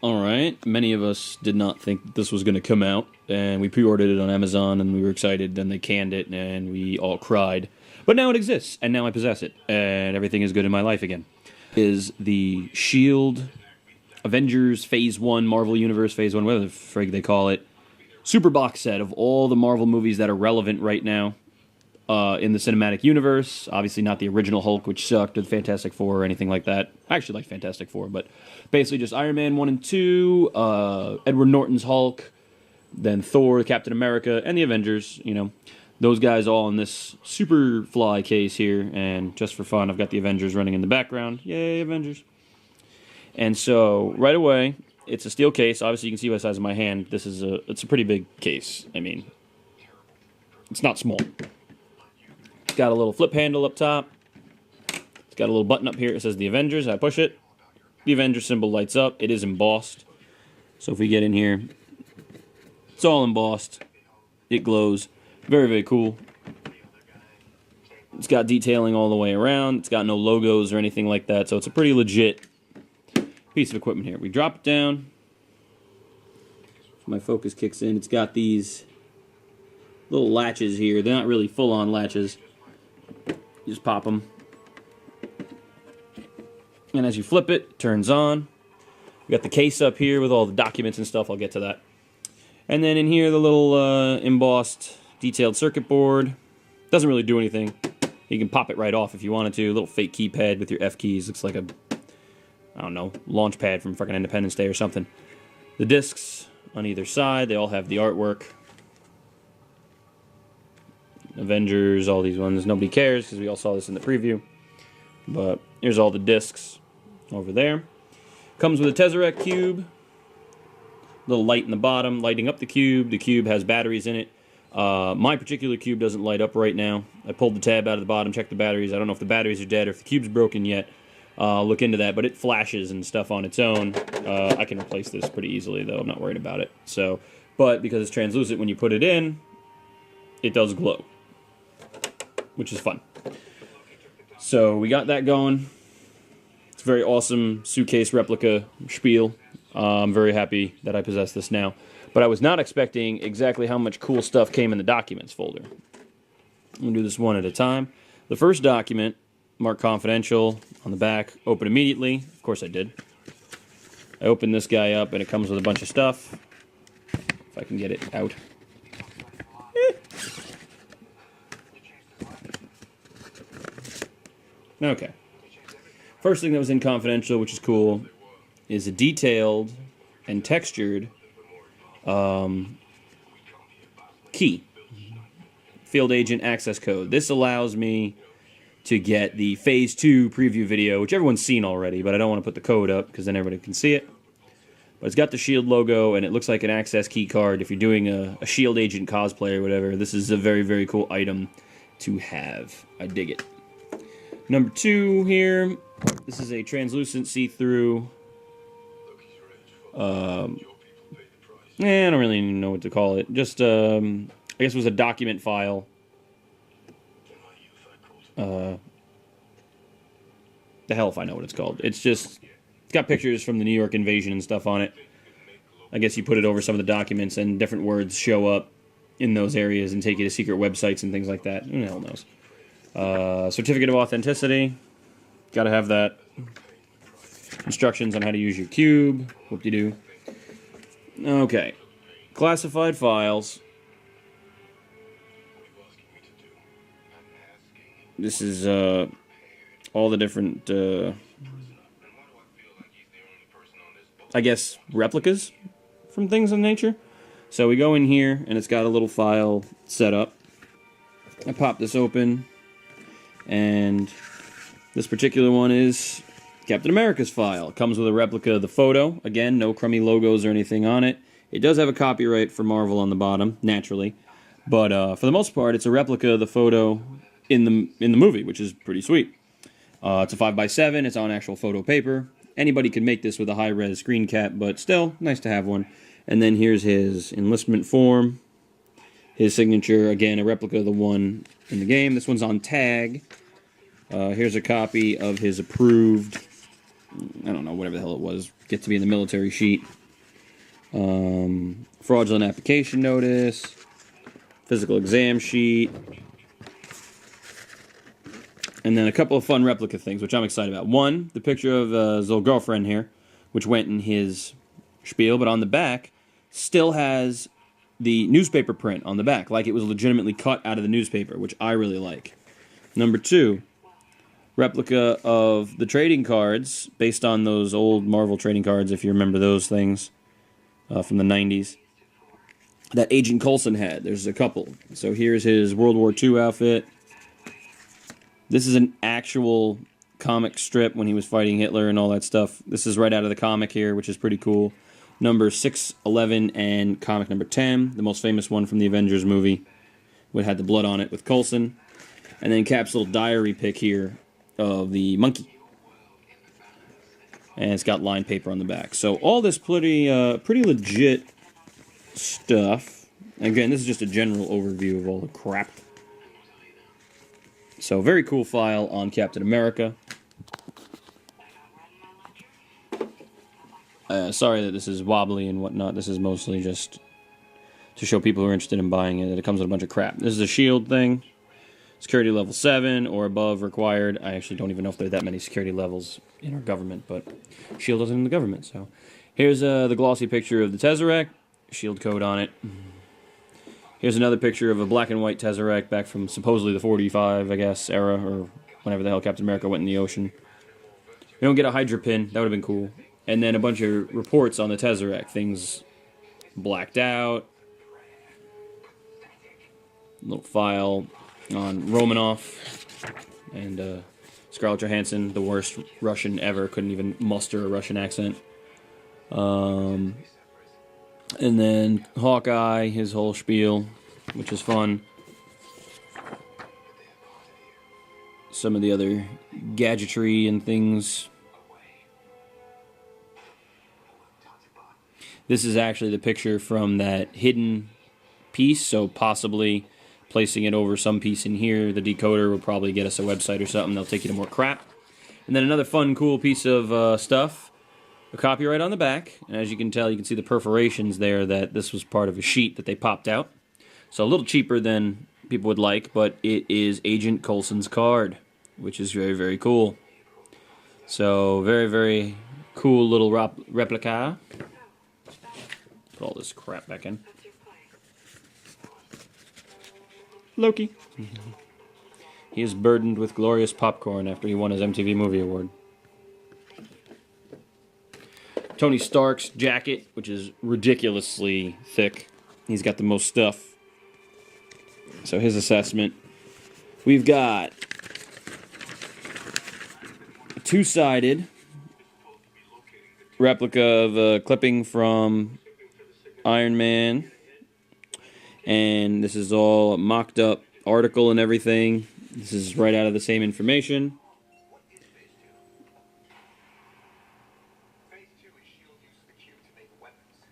Alright, many of us did not think this was going to come out, and we pre-ordered it on Amazon, and we were excited, then they canned it, and we all cried. But now it exists, and now I possess it, and everything is good in my life again. Is the S.H.I.E.L.D. Avengers Phase 1, Marvel Universe Phase 1, whatever the frig they call it, super box set of all the Marvel movies that are relevant right now in the cinematic universe. Obviously not the original Hulk, which sucked, or the Fantastic Four, or anything like that. I actually like Fantastic Four, but basically just Iron Man 1 and 2, Edward Norton's Hulk, then Thor, Captain America, and the Avengers, you know. Those guys all in this super fly case here, and just for fun, I've got the Avengers running in the background. Yay, Avengers. And so, right away, it's a steel case. Obviously, you can see by the size of my hand, it's a pretty big case. I mean, it's not small. It's got a little flip handle up top. It's got a little button up here. It says the Avengers. I push it. The Avengers symbol lights up. It is embossed. So if we get in here, it's all embossed. It glows. Very, very cool. It's got detailing all the way around. It's got no logos or anything like that. So it's a pretty legit piece of equipment here. We drop it down. My focus kicks in. It's got these little latches here. They're not really full-on latches. You just pop them. And as you flip it, it turns on. We got the case up here with all the documents and stuff. I'll get to that. And then in here, the little embossed, detailed circuit board. Doesn't really do anything. You can pop it right off if you wanted to. A little fake keypad with your F keys. Looks like a, I don't know, launch pad from fucking Independence Day or something. The discs on either side, they all have the artwork. Avengers, all these ones. Nobody cares because we all saw this in the preview. But here's all the discs over there. Comes with a Tesseract cube. Little light in the bottom, lighting up the cube. The cube has batteries in it. My particular cube doesn't light up right now. I pulled the tab out of the bottom, checked the batteries. I don't know if the batteries are dead or if the cube's broken yet. I'll look into that, but it flashes and stuff on its own. I can replace this pretty easily, though. I'm not worried about it. So, but because it's translucent, when you put it in, it does glow, which is fun. So we got that going. It's a very awesome suitcase replica spiel. I'm very happy that I possess this now. But I was not expecting exactly how much cool stuff came in the documents folder. I'm going to do this one at a time. The first document, marked confidential, on the back, open immediately. Of course I did. I opened this guy up and it comes with a bunch of stuff. If I can get it out. Okay. First thing that was in confidential, which is cool, is a detailed and textured key. Field agent access code. This allows me to get the Phase 2 preview video, which everyone's seen already, but I don't want to put the code up because then everybody can see it. But it's got the S.H.I.E.L.D. logo, and it looks like an access key card. If you're doing a S.H.I.E.L.D. agent cosplay or whatever, this is a very, very cool item to have. I dig it. Number 2 here, this is a translucent see-through, I don't really know what to call it. Just, I guess it was a document file. The hell if I know what it's called. It's got pictures from the New York invasion and stuff on it. I guess you put it over some of the documents and different words show up in those areas and take you to secret websites and things like that. Who the hell knows? Certificate of authenticity. Gotta have that. Instructions on how to use your cube. Whoop-de-doo. Okay. Classified files. This is all the different, I guess, replicas from things of nature. So we go in here, and it's got a little file set up. I pop this open, and this particular one is Captain America's file. It comes with a replica of the photo. Again, no crummy logos or anything on it. It does have a copyright for Marvel on the bottom, naturally. But for the most part, it's a replica of the photo in the movie, which is pretty sweet. It's a 5x7. It's on actual photo paper. Anybody could make this with a high-res screen cap, but still, nice to have one. And then here's his enlistment form. His signature, again, a replica of the one in the game. This one's on tag. Here's a copy of his approved I don't know, whatever the hell it was, get to be in the military sheet. Fraudulent application notice, physical exam sheet, and then a couple of fun replica things, which I'm excited about. One, the picture of his little girlfriend here, which went in his spiel, but on the back still has the newspaper print on the back, like it was legitimately cut out of the newspaper, which I really like. Number two, replica of the trading cards, based on those old Marvel trading cards, if you remember those things from the 90s, that Agent Coulson had. There's a couple. So here's his World War II outfit. This is an actual comic strip when he was fighting Hitler and all that stuff. This is right out of the comic here, which is pretty cool. Number 611 and comic number 10, the most famous one from the Avengers movie, which had the blood on it with Coulson. And then Cap's little diary pic here of the monkey. And it's got lined paper on the back. So all this pretty legit stuff. Again, this is just a general overview of all the crap. So very cool file on Captain America. Sorry that this is wobbly and whatnot. This is mostly just to show people who are interested in buying it that it comes with a bunch of crap. This is a shield thing. Security level 7 or above required. I actually don't even know if there are that many security levels in our government, but shield isn't in the government. So here's the glossy picture of the Tesseract. Shield code on it. Here's another picture of a black and white Tesseract back from supposedly the 45, I guess, era, or whenever the hell Captain America went in the ocean. We don't get a Hydra pin. That would have been cool. And then a bunch of reports on the Tesseract. Things blacked out. A little file on Romanoff. And Scarlett Johansson, the worst Russian ever. Couldn't even muster a Russian accent. And then Hawkeye, his whole spiel, which is fun. Some of the other gadgetry and things. This is actually the picture from that hidden piece, so possibly placing it over some piece in here. The decoder will probably get us a website or something. They'll take you to more crap. And then another fun, cool piece of stuff. A copyright on the back, and as you can tell, you can see the perforations there that this was part of a sheet that they popped out. So a little cheaper than people would like, but it is Agent Coulson's card, which is very, very cool. So very, very cool little replica. Put all this crap back in. Loki. He is burdened with glorious popcorn after he won his MTV Movie Award. Tony Stark's jacket, which is ridiculously thick. He's got the most stuff. So his assessment. We've got a two-sided replica of a clipping from Iron Man. And this is all a mocked up article and everything. This is right out of the same information.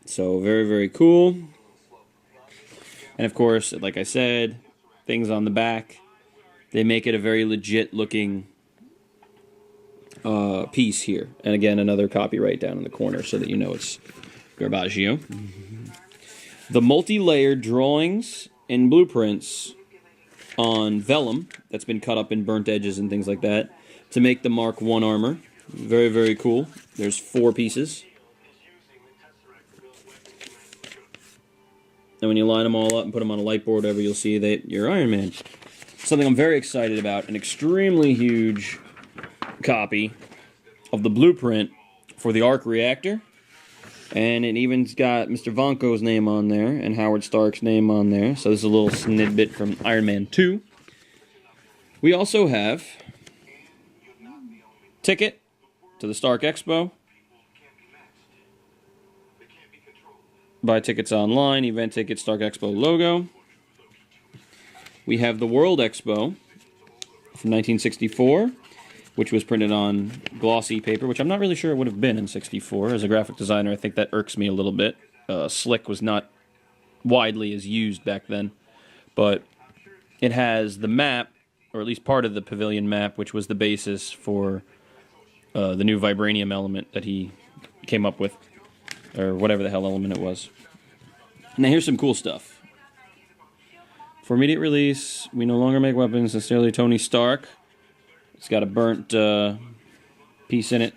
So very, very cool. And of course, like I said, things on the back. They make it a very legit looking piece here. And again, another copyright down in the corner so that you know it's Garbaggio. The multi-layered drawings and blueprints on vellum that's been cut up in burnt edges and things like that to make the Mark I armor. Very, very cool. There's 4 pieces. And when you line them all up and put them on a light board, whatever, you'll see that you're Iron Man. Something I'm very excited about, an extremely huge copy of the blueprint for the arc reactor. And it even's got Mr. Vonko's name on there and Howard Stark's name on there. So this is a little snippet from Iron Man 2. We also have ticket to the Stark Expo. Buy tickets online, event tickets, Stark Expo logo. We have the World Expo from 1964, which was printed on glossy paper, which I'm not really sure it would have been in 64. As a graphic designer, I think that irks me a little bit. Slick was not widely as used back then, but it has the map, or at least part of the pavilion map, which was the basis for the new vibranium element that he came up with, or whatever the hell element it was. Now here's some cool stuff. For immediate release, we no longer make weapons. Sincerely, Tony Stark. It's got a burnt piece in it.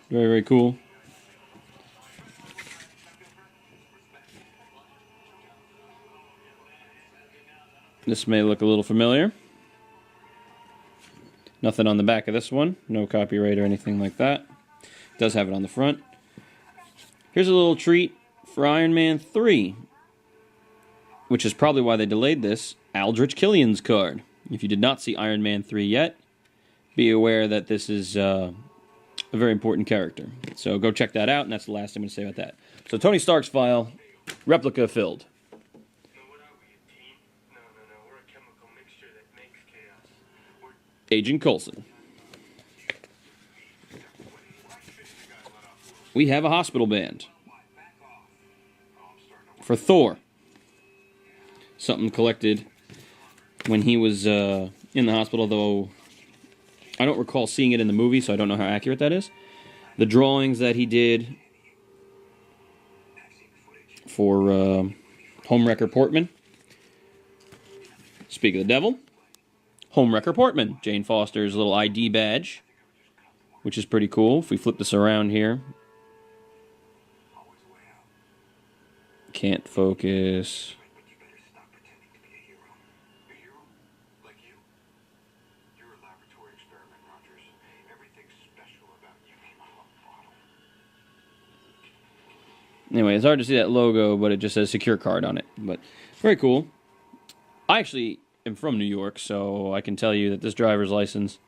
Very, very cool. This may look a little familiar. Nothing on the back of this one. No copyright or anything like that. It does have it on the front. Here's a little treat for Iron Man 3, which is probably why they delayed this. Aldrich Killian's card. If you did not see Iron Man 3 yet, be aware that this is a very important character. So go check that out, and that's the last I'm going to say about that. So Tony Stark's file, replica filled. Agent Coulson. We have a hospital band for Thor. Something collected when he was in the hospital, though I don't recall seeing it in the movie, so I don't know how accurate that is. The drawings that he did for Homewrecker Portman. Speak of the devil. Homewrecker Portman, Jane Foster's little ID badge, which is pretty cool. If we flip this around here. Can't focus. Anyway, it's hard to see that logo, but it just says secure card on it. But very cool. I actually am from New York, so I can tell you that this driver's license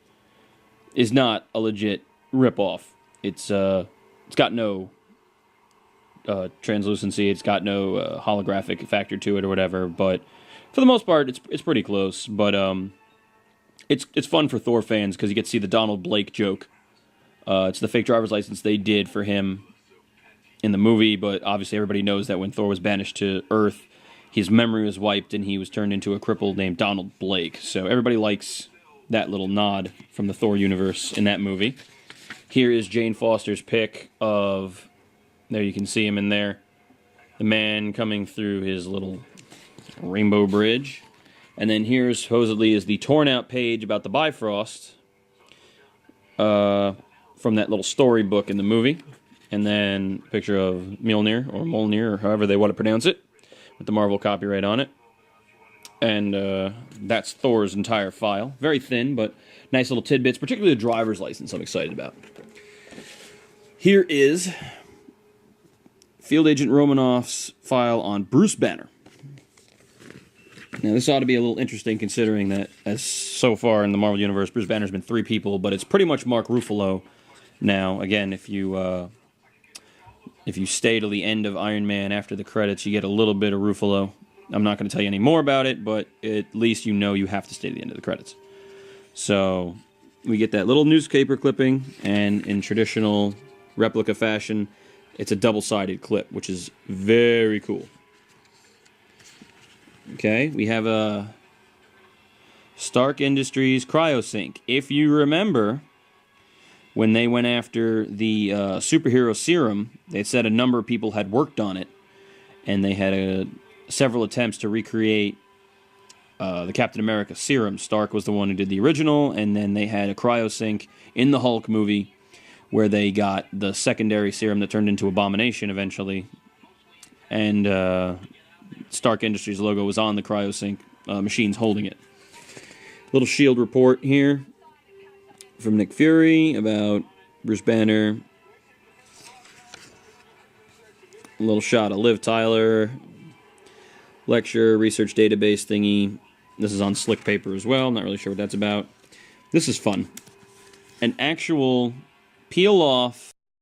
is not a legit rip-off. It's got no translucency. It's got no holographic factor to it or whatever. But for the most part, it's pretty close. But it's fun for Thor fans because you get to see the Donald Blake joke. It's the fake driver's license they did for him in the movie, but obviously everybody knows that when Thor was banished to Earth, his memory was wiped and he was turned into a cripple named Donald Blake. So everybody likes that little nod from the Thor universe in that movie. Here is Jane Foster's pick of, there you can see him in there, the man coming through his little rainbow bridge. And then here supposedly is the torn out page about the Bifrost from that little storybook in the movie. And then a picture of Mjolnir, or Mjolnir, or however they want to pronounce it, with the Marvel copyright on it. And that's Thor's entire file. Very thin, but nice little tidbits, particularly the driver's license I'm excited about. Here is Field Agent Romanoff's file on Bruce Banner. Now, this ought to be a little interesting considering that, as so far in the Marvel Universe, Bruce Banner's been 3 people, but it's pretty much Mark Ruffalo now. Again, if you stay to the end of Iron Man after the credits, you get a little bit of Ruffalo. I'm not going to tell you any more about it, but at least you know you have to stay to the end of the credits. So we get that little newspaper clipping, and in traditional replica fashion, it's a double-sided clip, which is very cool. Okay, we have a Stark Industries CryoSync. If you remember, when they went after the superhero serum, they said a number of people had worked on it, and they had several attempts to recreate the Captain America serum. Stark was the one who did the original, and then they had a CryoSync in the Hulk movie where they got the secondary serum that turned into Abomination eventually, and Stark Industries logo was on the CryoSync machines holding it. Little S.H.I.E.L.D. report here from Nick Fury about Bruce Banner. A little shot of Liv Tyler. Lecture, research database thingy. This is on slick paper as well. Not really sure what that's about. This is fun. An actual peel-off